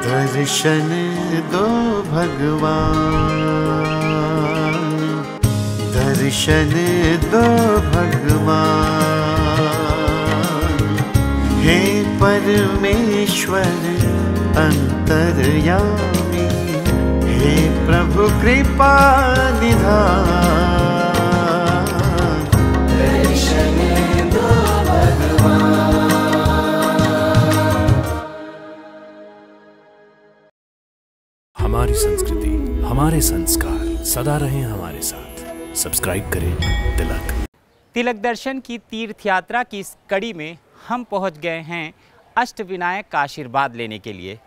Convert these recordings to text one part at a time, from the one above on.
दर्शन दो भगवान, दर्शन दो भगवान। हे परमेश्वर अंतर्यामी, हे प्रभु कृपा निधान। दर्शन दो भगवान। हमारी संस्कृति, हमारे संस्कार सदा रहें हमारे साथ। सब्सक्राइब करें तिलक। तिलक दर्शन की तीर्थ यात्रा की इस कड़ी में हम पहुंच गए हैं अष्टविनायक का आशीर्वाद लेने के लिए।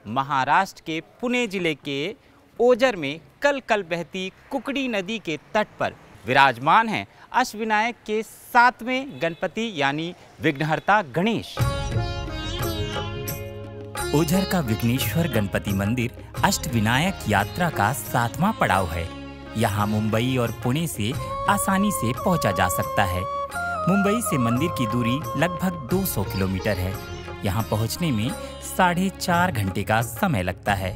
महाराष्ट्र के पुणे जिले के ओजर में कल कल बहती कुकड़ी नदी के तट पर विराजमान हैं अष्टविनायक के 7वें गणपति यानी विघ्नहर्ता गणेश। ओझर का विघ्नेश्वर गणपति मंदिर अष्टविनायक यात्रा का 7वां पड़ाव है। यहाँ मुंबई और पुणे से आसानी से पहुंचा जा सकता है। मुंबई से मंदिर की दूरी लगभग 200 किलोमीटर है। यहाँ पहुंचने में 4.5 घंटे का समय लगता है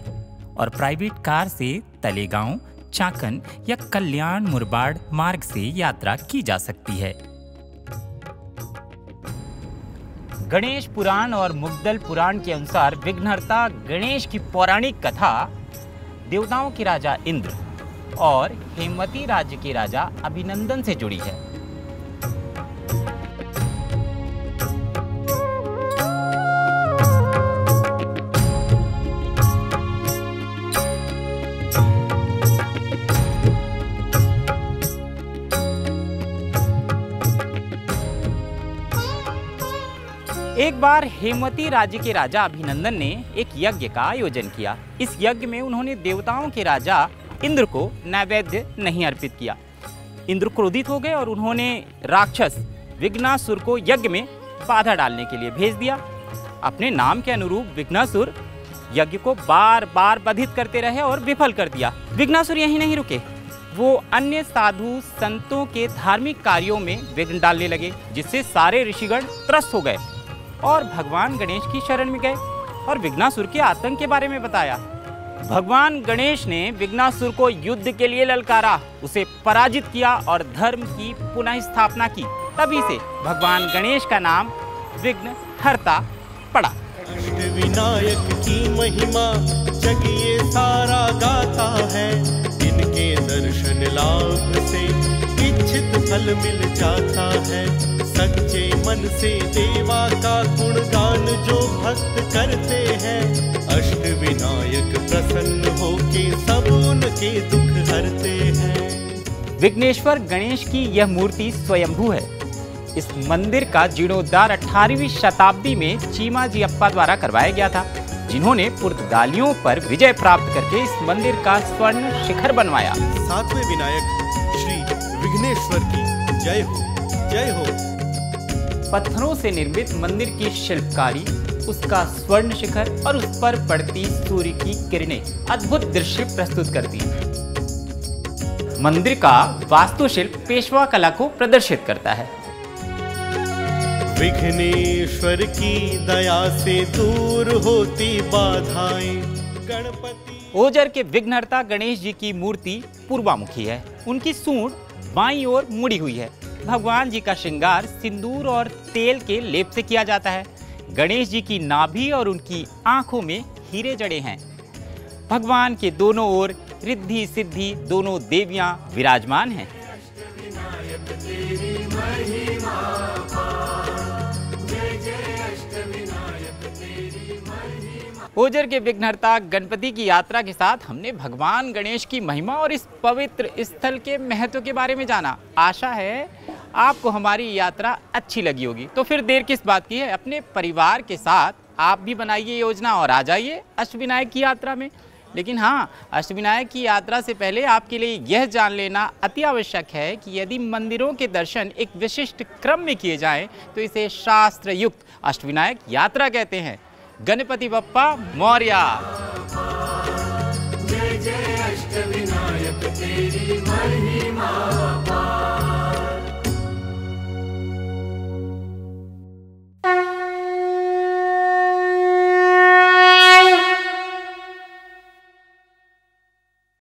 और प्राइवेट कार से तलेगांव, चाकन या कल्याण मुरबाड मार्ग से यात्रा की जा सकती है। गणेश पुराण और मुग्दल पुराण के अनुसार विघ्नहर्ता गणेश की पौराणिक कथा देवताओं के राजा इंद्र और हेमवती राज्य के राजा अभिनंदन से जुड़ी है। एक बार हेमवती राज्य के राजा अभिनंदन ने एक यज्ञ का आयोजन किया। इस यज्ञ में उन्होंने देवताओं के राजा इंद्र को नैवेद्य नहीं अर्पित किया। इंद्र क्रोधित हो गए और उन्होंने राक्षस विघ्नासुर को यज्ञ में बाधा डालने के लिए भेज दिया। अपने नाम के अनुरूप विघ्नासुर यज्ञ को बार बार बाधित करते रहे और विफल कर दिया। विघ्नासुर यहीं नहीं रुके, वो अन्य साधु संतों के धार्मिक कार्यों में विघ्न डालने लगे, जिससे सारे ऋषिगण त्रस्त हो गए और भगवान गणेश की शरण में गए और विघ्नासुर के आतंक के बारे में बताया। भगवान गणेश ने विघ्नासुर को युद्ध के लिए ललकारा, उसे पराजित किया और धर्म की पुनः स्थापना की। तभी से भगवान गणेश का नाम विघ्नहर्ता पड़ा। अष्टविनायक की महिमा जग ये सारा गाता है, इनके दर्शन लाभ से इच्छित फल मिल जाता है। सच्चे मन से देवा का गुणगान जो भक्त करते हैं, अष्टविनायक प्रसन्न होके सब उनके दुख हरते हैं। विघ्नेश्वर गणेश की यह मूर्ति स्वयंभू है। इस मंदिर का जीर्णोद्धार 18वीं शताब्दी में चीमाजी अप्पा द्वारा करवाया गया था, जिन्होंने पुर्तगालियों पर विजय प्राप्त करके इस मंदिर का स्वर्ण शिखर बनवाया। 7वें विनायक श्री विघ्नेश्वर की जय हो, जय हो। पत्थरों से निर्मित मंदिर की शिल्पकारी, उसका स्वर्ण शिखर और उस पर पड़ती सूर्य की किरणें अद्भुत दृश्य प्रस्तुत करती हैं। मंदिर का वास्तुशिल्प पेशवा कला को प्रदर्शित करता है। विघ्नेश्वर की दया से दूर होती बाधाएं, गणपति। ओजर के विघ्नहर्ता गणेश जी की मूर्ति पूर्वामुखी है। उनकी सूंड बाईं ओर मुड़ी हुई है। भगवान जी का श्रृंगार सिंदूर और तेल के लेप से किया जाता है। गणेश जी की नाभि और उनकी आंखों में हीरे जड़े हैं। भगवान के दोनों ओर रिद्धि सिद्धि दोनों देवियां विराजमान हैं। ओजर के विघ्नहर्ता गणपति की यात्रा के साथ हमने भगवान गणेश की महिमा और इस पवित्र स्थल के महत्व के बारे में जाना। आशा है आपको हमारी यात्रा अच्छी लगी होगी। तो फिर देर किस बात की है, अपने परिवार के साथ आप भी बनाइए योजना और आ जाइए अष्टविनायक की यात्रा में। लेकिन हाँ, अष्टविनायक की यात्रा से पहले आपके लिए यह जान लेना अति आवश्यक है कि यदि मंदिरों के दर्शन एक विशिष्ट क्रम में किए जाएं तो इसे शास्त्र युक्त अष्टविनायक यात्रा कहते हैं। गणपति बप्पा मौर्य। जय जय अष्टविनायक तेरी